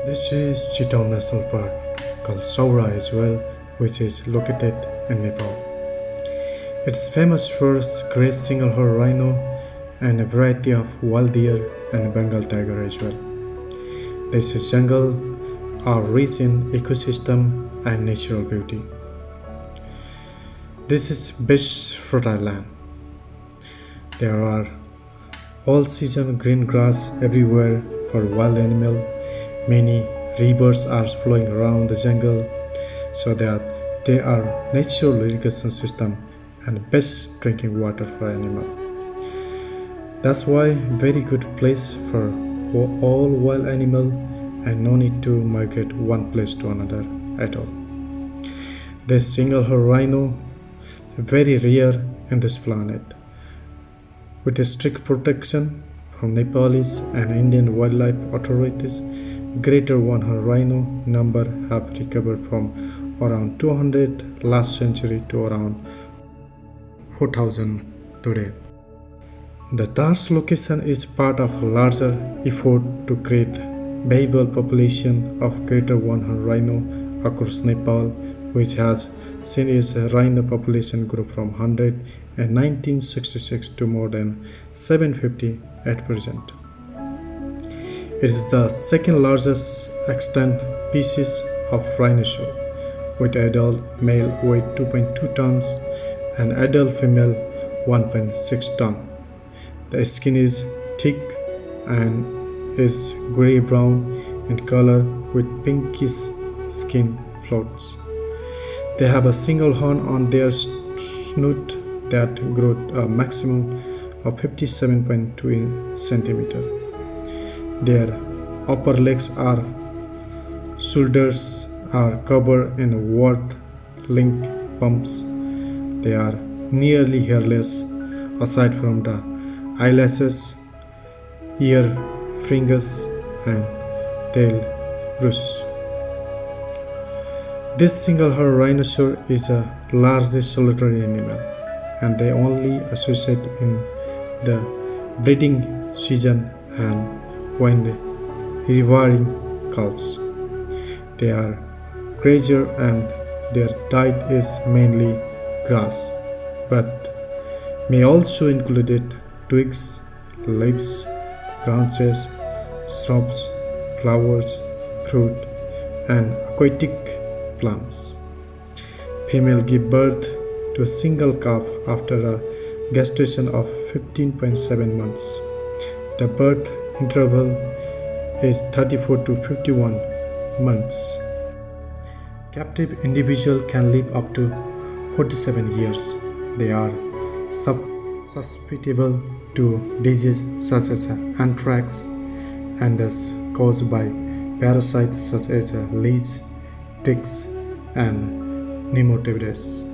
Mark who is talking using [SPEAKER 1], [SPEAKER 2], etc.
[SPEAKER 1] This is Chittown National Park, called Saura as well, which is located in Nepal. It's famous for its great single-horn rhino and a variety of wild deer and Bengal tiger as well. This jungle are rich in ecosystem and natural beauty. This is best fertile land. There are all-season green grass everywhere for wild animal. Many rivers are flowing around the jungle, so that they are natural irrigation system and best drinking water for animal. That's why very good place for all wild animal and no need to migrate one place to another at all. This single-horn rhino is very rare in this planet. With a strict protection from Nepalese and Indian wildlife authorities, greater one-horn rhino number have recovered from around 200 last century to around 4,000 today. The task location is part of a larger effort to create viable population of greater one-horn rhino across Nepal, which has seen its rhino population grow from 100 in 1966 to more than 750 at present. It is the second largest extant species of rhinoceros, with adult male weight 2.2 tons and adult female 1.6 ton. The skin is thick and is gray-brown in color with pinkish skin floats. They have a single horn on their snout that grows a maximum of 57.2 centimeters. Their upper legs or shoulders are covered in wart-linked bumps. They are nearly hairless aside from the eyelashes, ear fringes, and tail roots. This single-horn rhinoceros is a largely solitary animal, and they only associate in the breeding season and when revering calves. They are grazer and their diet is mainly grass, but may also include twigs, leaves, branches, shrubs, flowers, fruit, and aquatic plants. Female give birth to a single calf after a gestation of 15.7 months. The birth interval is 34 to 51 months. Captive individual can live up to 47 years. They are susceptible to disease such as anthrax and is caused by parasites such as leech, ticks, and nematodes.